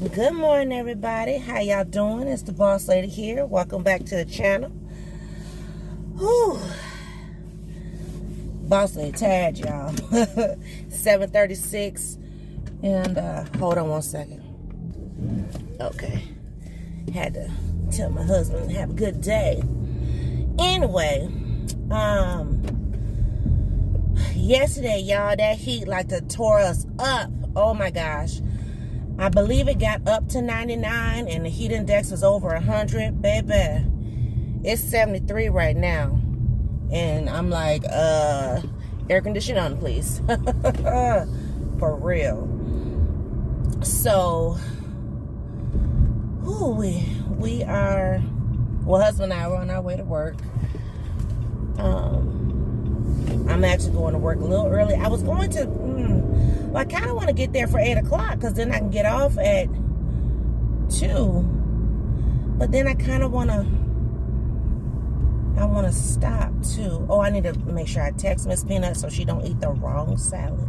Good morning, everybody. How y'all doing? It's the Boss Lady here. Welcome back to the channel. Whew. Boss Lady tired, y'all. 7:36. And hold on one second. Okay. Had to tell my husband have a good day. Anyway, yesterday, y'all, that heat like to tore us up. Oh my gosh. I believe it got up to 99 and the heat index was over 100. Baby, it's 73 right now. And I'm like, air conditioning on, please. For real. So, we are, well, husband and I were on our way to work. I'm actually going to work a little early. I was going to, I kind of want to get there for 8 o'clock because then I can get off at 2. But then I kind of want to stop too. Oh, I need to make sure I text Miss Peanut so she don't eat the wrong salad.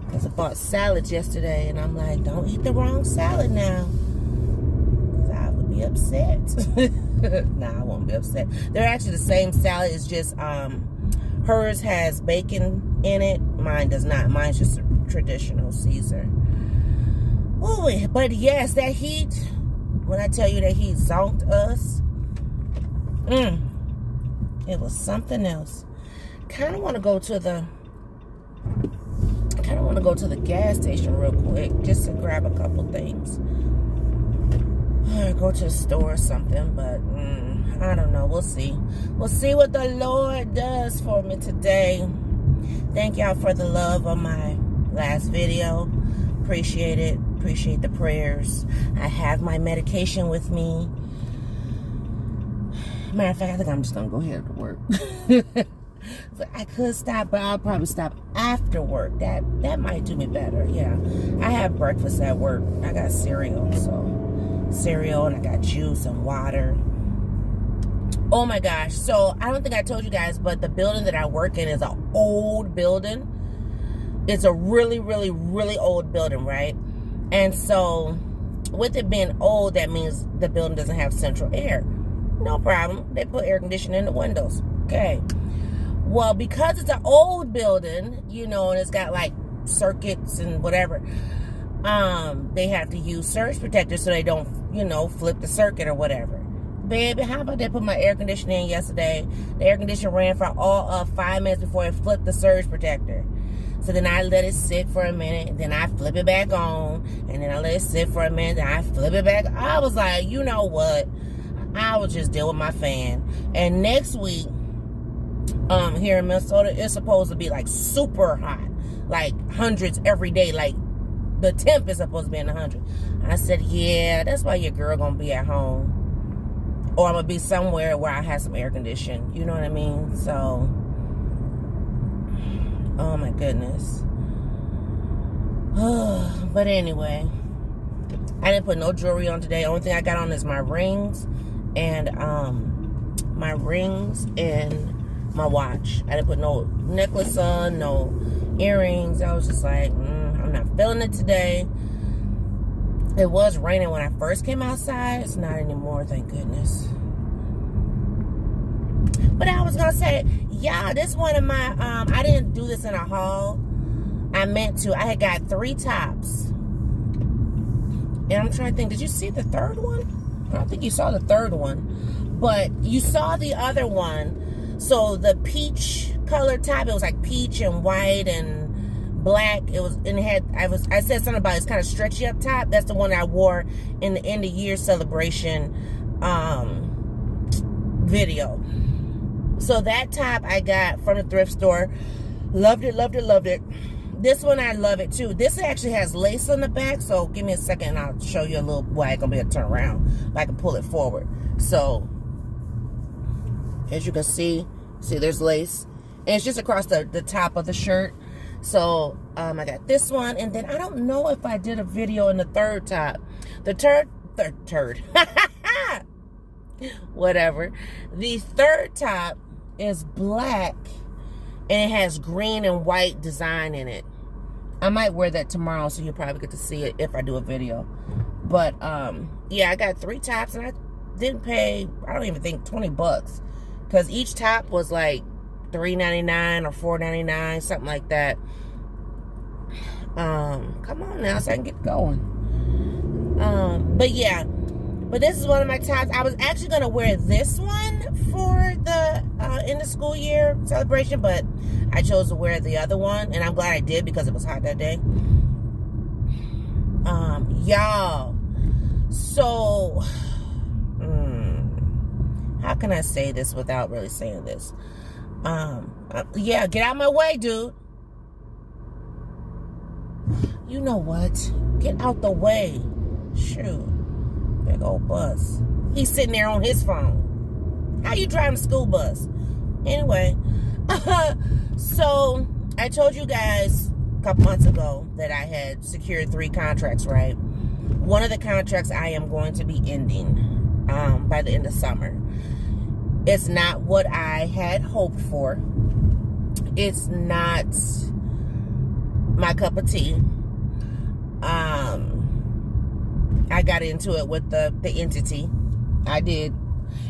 Because I bought salads yesterday and I'm like, don't eat the wrong salad now. Because I would be upset. Nah, I won't be upset. They're actually the same salad. It's just, hers has bacon in it. Mine does not. Mine's just a traditional Caesar. Ooh, but yes, that heat, when I tell you that heat zonked us, it was something else. Kind of want to go to the gas station real quick just to grab a couple things. Or go to the store or something, but I don't know. We'll see. We'll see what the Lord does for me today. Thank y'all for the love on my last video. Appreciate it. Appreciate the prayers. I have my medication with me. Matter of fact, I think I'm just going to go ahead to work. But I could stop, but I'll probably stop after work. That might do me better, yeah. I have breakfast at work. I got cereal, and I got juice and water. Oh my gosh. So I don't think I told you guys, but the building that I work in is an old building. It's a really, really, really old building, right? And so with it being old, that means the building doesn't have central air. No problem. They put air conditioning in the windows. Okay. Well, because it's an old building, you know, and it's got like circuits and whatever, they have to use surge protectors so they don't, you know, flip the circuit or whatever. Baby, how about they put my air conditioning in yesterday? The air conditioner ran for all of 5 minutes before it flipped the surge protector. So then I let it sit for a minute, and then I flip it back on, and then I let it sit for a minute, and I flip it back. I was like, you know what? I will just deal with my fan. And next week, here in Minnesota, it's supposed to be like super hot, like hundreds every day, like the temp is supposed to be in the 100s. I said, yeah, that's why your girl gonna be at home. Or I'm gonna be somewhere where I have some air conditioning. You know what I mean? So, oh my goodness. But anyway, I didn't put no jewelry on today. Only thing I got on is my rings and my watch. I didn't put no necklace on, no earrings. I was just like, I'm not feeling it today. It was raining when I first came outside. It's not anymore, thank goodness. But I was gonna say, yeah, this one of my, I didn't do this in a haul. I meant to. I had got 3 tops. And I'm trying to think, did you see the third one? I don't think you saw the third one. But you saw the other one. So the peach colored top, it was like peach and white and black. It was, and it had, I said something about it's kind of stretchy up top. That's the one I wore in the end of year celebration video. So that top I got from the thrift store. Loved it, loved it, loved it. This one I love it too. This actually has lace on the back, so give me a second and I'll show you a little, well, I ain't gonna be able to turn around, but I can pull it forward. So as you can see there's lace, and it's just across the top of the shirt. So I got this one, and then I don't know if I did a video in the third top. The third whatever. The third top is black and it has green and white design in it. I might wear that tomorrow, so you'll probably get to see it if I do a video. But, yeah, I got 3 tops, and I didn't pay, I don't even think, $20. Because each top was like $3.99 or $4.99, something like that. Come on now, so I can get going. But yeah, but this is one of my tops. I was actually going to wear this one for the end of school year celebration, but I chose to wear the other one, and I'm glad I did because it was hot that day. Y'all, so how can I say this without really saying this? Yeah, get out of my way, dude. You know what? Get out the way. Shoot. Big old bus. He's sitting there on his phone. How you driving a school bus? Anyway. So, I told you guys a couple months ago that I had secured 3 contracts, right? One of the contracts I am going to be ending by the end of summer. It's not what I had hoped for. It's not my cup of tea. I got into it with the entity. I did.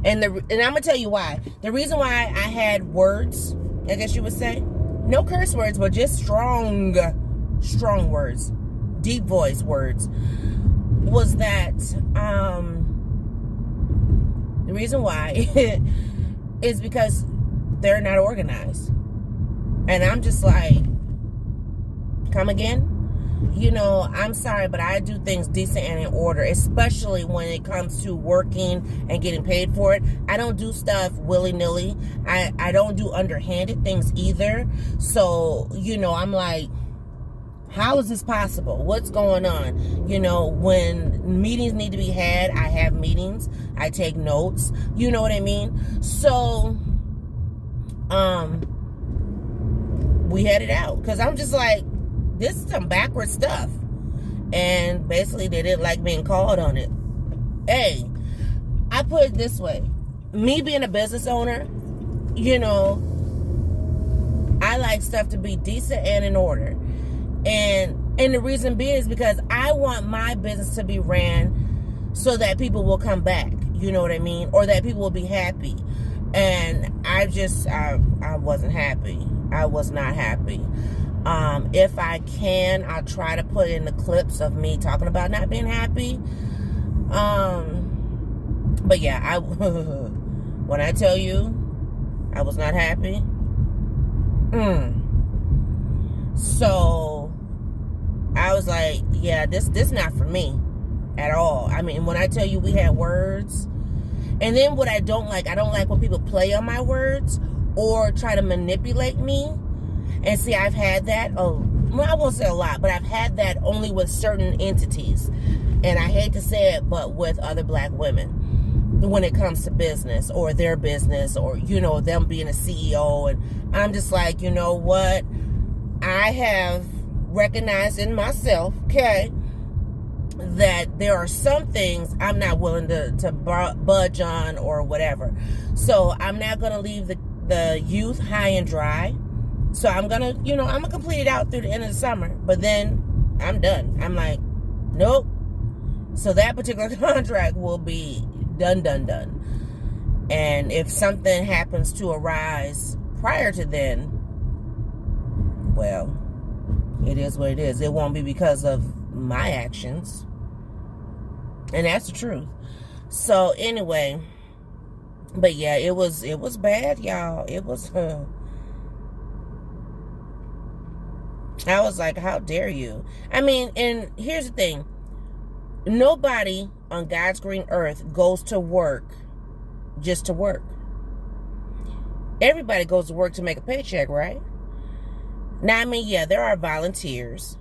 And I'm going to tell you why. The reason why I had words, I guess you would say, no curse words, but just strong words, deep voice words, was that the reason why is because they're not organized. And I'm just like, come again? You know, I'm sorry, but I do things decent and in order, especially when it comes to working and getting paid for it. I don't do stuff willy-nilly. I don't do underhanded things either. So, you know, I'm like, how is this possible? What's going on? You know, when meetings need to be had, I have meetings. I take notes. You know what I mean? So, we headed out. Because I'm just like, this is some backward stuff. And basically, they didn't like being called on it. Hey, I put it this way. Me being a business owner, you know, I like stuff to be decent and in order. And the reason being is because I want my business to be ran so that people will come back. You know what I mean? Or that people will be happy. And I wasn't happy. I was not happy. If I can, I'll try to put in the clips of me talking about not being happy. But yeah, when I tell you I was not happy, so I was like, yeah, this not for me at all. I mean, when I tell you we had words, and then what I don't like when people play on my words or try to manipulate me. And see, I've had that, well, I won't say a lot, but I've had that only with certain entities. And I hate to say it, but with other black women. When it comes to business or their business or, you know, them being a CEO. And I'm just like, you know what? I have recognized in myself, okay, that there are some things I'm not willing to budge on or whatever. So I'm not going to leave the youth high and dry. So I'm going to, you know, I'm going to complete it out through the end of the summer. But then I'm done. I'm like, nope. So that particular contract will be done. And if something happens to arise prior to then, well, it is what it is. It won't be because of my actions. And that's the truth. So anyway, but yeah, it was bad, y'all. It was, I was like, how dare you? I mean, and here's the thing. Nobody on God's green earth goes to work just to work. Everybody goes to work to make a paycheck, right? Now, I mean, yeah, there are volunteers,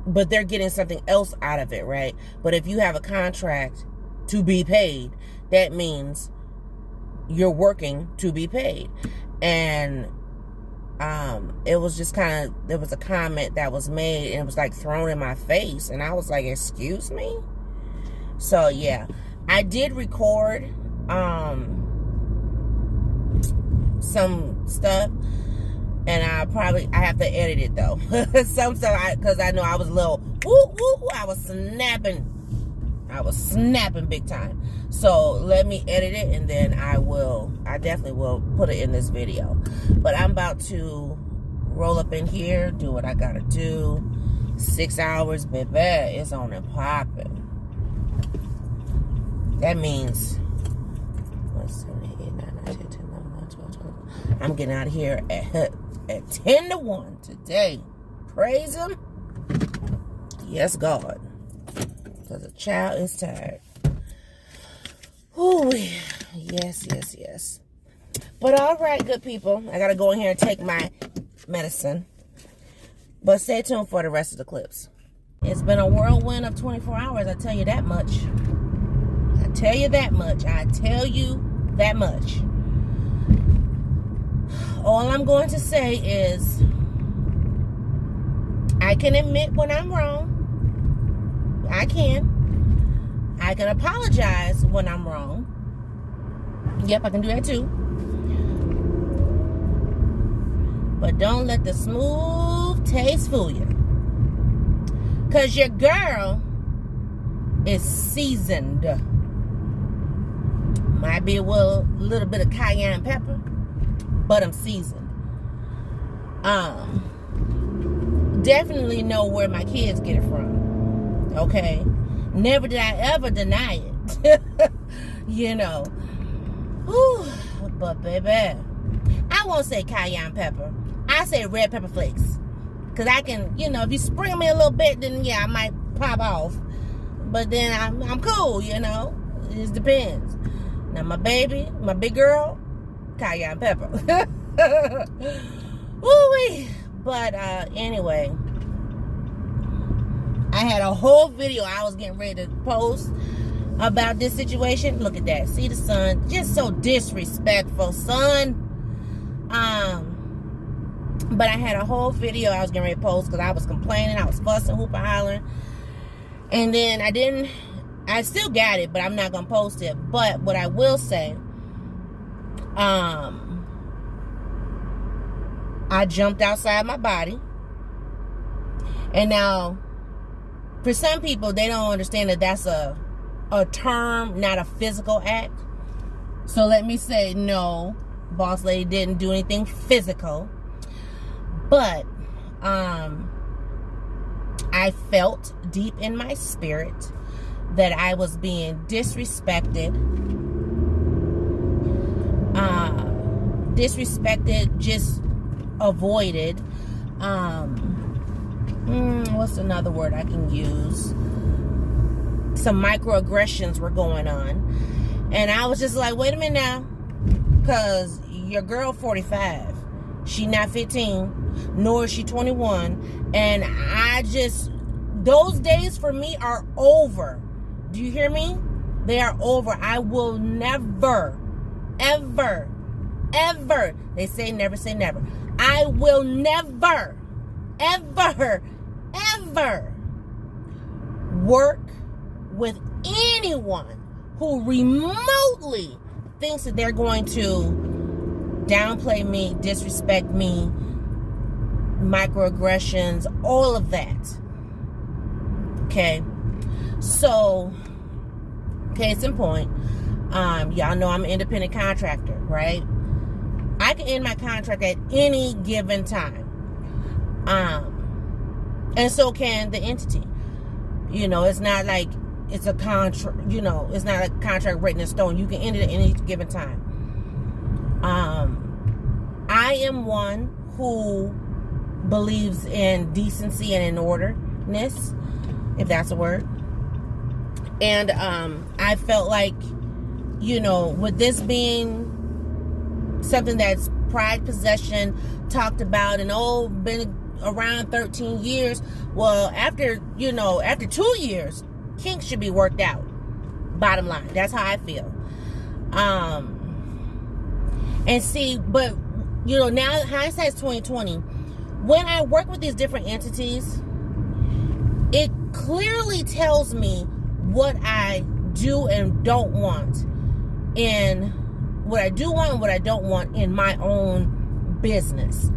but they're getting something else out of it, right? But if you have a contract to be paid, that means you're working to be paid. And it was just kind of, there was a comment that was made and it was like thrown in my face. And I was like, excuse me? So yeah, I did record some stuff. And I have to edit it though. Some stuff, because I know I was a little, I was snapping big time. So let me edit it, and then I definitely will put it in this video. But I'm about to roll up in here, do what I gotta do. 6 hours, baby, it's on and popping. That means I'm getting out of here at 10 to 1 today. Praise him. Yes, God. Because the child is tired. Ooh, yes. But all right, good people. I got to go in here and take my medicine. But stay tuned for the rest of the clips. It's been a whirlwind of 24 hours. I tell you that much. All I'm going to say is I can admit when I'm wrong. I can apologize when I'm wrong. Yep, I can do that too. But don't let the smooth taste fool you. Because your girl is seasoned. Might be a little bit of cayenne pepper, but I'm seasoned. Definitely know where my kids get it from. Okay? Never did I ever deny it. You know. Whew. But baby, I won't say cayenne pepper. I say red pepper flakes. Because I can, if you sprinkle me a little bit, then yeah, I might pop off. But then I'm cool, It just depends. Now my big girl, cayenne pepper. Woo-wee. But anyway, I had a whole video I was getting ready to post about this situation. Look at that. See the son? Just so disrespectful, son. But I had a whole video I was getting ready to post because I was complaining. I was fussing, Hoopa Hollering. And then I still got it, but I'm not going to post it. But what I will say, I jumped outside my body. And now, for some people, they don't understand that that's a term, not a physical act. So let me say, no, boss lady didn't do anything physical. But I felt deep in my spirit that I was being disrespected. Just avoided. What's another word I can use? Some microaggressions were going on. And I was just like, wait a minute now. Because your girl 45. She not 15, nor is she 21. And those days for me are over. Do you hear me? They are over. I will never, ever, ever, they say never say never. I will never, ever, ever work with anyone who remotely thinks that they're going to downplay me, disrespect me, microaggressions, all of that. Okay. So, case in point, y'all know I'm an independent contractor, right? I can end my contract at any given time. And so can the entity. It's not like it's a contract, it's not a contract written in stone. You can end it at any given time. I am one who believes in decency and in orderness, if that's a word. And I felt like, with this being something that's pride possession talked about and been around 13 years, well, after 2 years, kinks should be worked out. Bottom line, that's how I feel. And see, but now hindsight's 2020. When I work with these different entities, it clearly tells me what I do and don't want, and what I do want and what I don't want in my own business.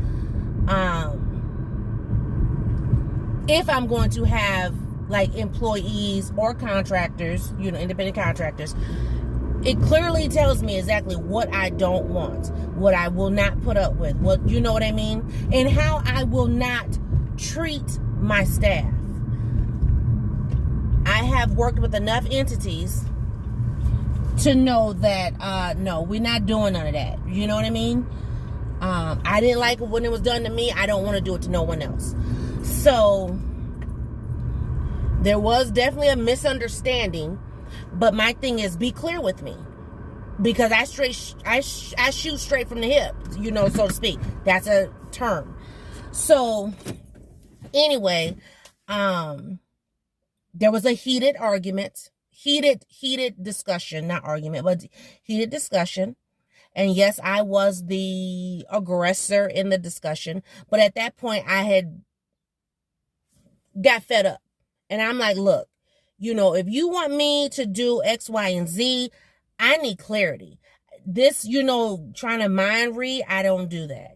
If I'm going to have like employees or contractors, independent contractors, it clearly tells me exactly what I don't want, what I will not put up with, what, you know what I mean? And how I will not treat my staff. I have worked with enough entities to know that, no, we're not doing none of that. You know what I mean? I didn't like it when it was done to me. I don't want to do it to no one else. So there was definitely a misunderstanding, but my thing is, be clear with me, because I shoot straight from the hip, so to speak. That's a term. So anyway, there was a heated argument, heated discussion, not argument, but heated discussion. And yes, I was the aggressor in the discussion, but at that point I had got fed up. And I'm like, look, if you want me to do X, Y, and Z, I need clarity. This, trying to mind read, I don't do that,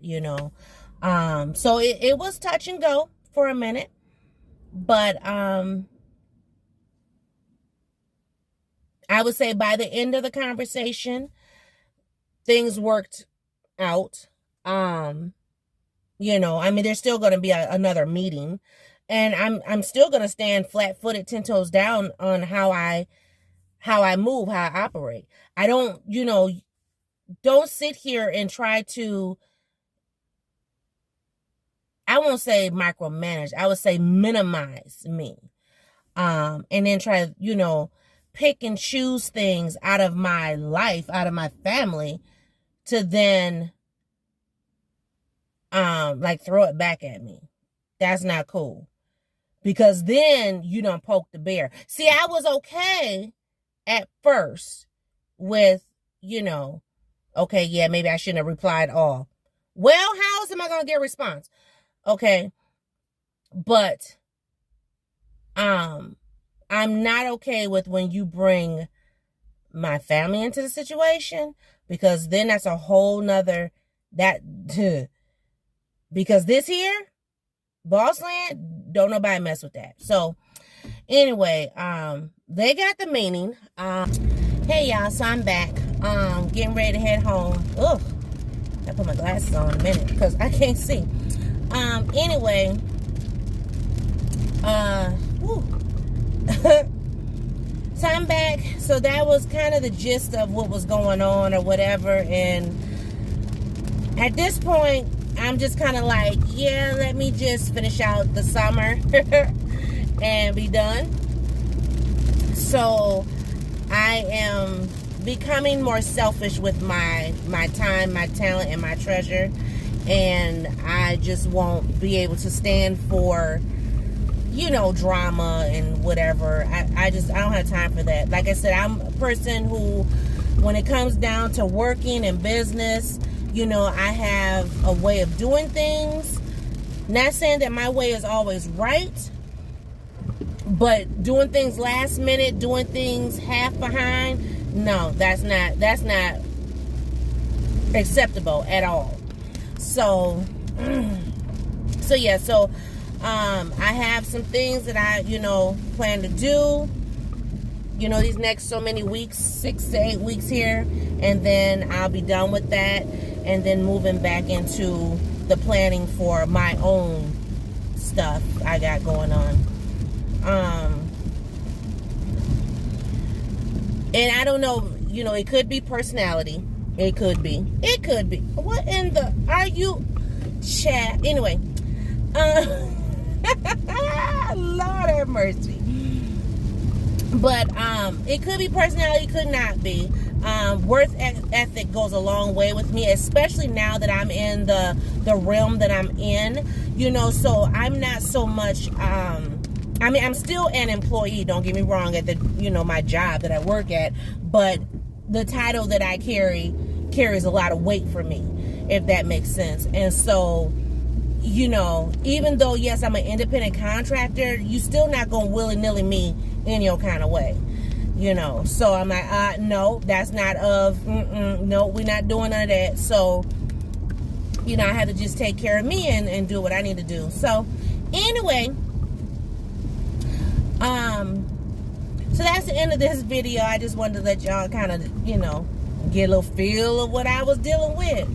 So it was touch and go for a minute. But I would say by the end of the conversation, things worked out. There's still going to be another meeting. And I'm still going to stand flat-footed, 10 toes down on how I move, how I operate. I don't, don't sit here and try to, I won't say micromanage, I would say minimize me. And then try, pick and choose things out of my life, out of my family, to then, throw it back at me. That's not cool. Because then you don't poke the bear. See, I was okay at first with, okay, yeah, maybe I shouldn't have replied all. Well, how else am I going to get a response? Okay. But I'm not okay with when you bring my family into the situation, because then that's a whole nother, because this here, boss land, don't nobody mess with that. So anyway, they got the meaning. Hey y'all, so I'm back. Getting ready to head home. Ugh, I put my glasses on in a minute because I can't see. Anyway, so I'm back. So that was kind of the gist of what was going on or whatever. And at this point, I'm just kind of like, yeah, let me just finish out the summer and be done. So I am becoming more selfish with my time, my talent, and my treasure. And I just won't be able to stand for, drama and whatever. I don't have time for that. Like I said, I'm a person who, when it comes down to working and business, I have a way of doing things. Not saying that my way is always right, but doing things last minute, doing things half behind, no, that's not acceptable at all. So I have some things that I, plan to do, these next so many weeks, 6 to 8 weeks here, and then I'll be done with that, and then moving back into the planning for my own stuff I got going on. And I don't know, it could be personality. It could be. What in the, are you, chat? Anyway, Lord have mercy. But it could be personality, could not be. Worth ethic goes a long way with me, especially now that I'm in the realm that I'm in, so I'm not so much, I'm still an employee, don't get me wrong, at the, my job that I work at, but the title that I carries a lot of weight for me, if that makes sense. And so, even though, yes, I'm an independent contractor, you still not going to willy-nilly me in your kind of way, So I'm like, no, that's not no, we're not doing none of that. So you know, I had to just take care of me and do what I need to do. So anyway, so that's the end of this video. I just wanted to let y'all kind of, you know, get a little feel of what I was dealing with.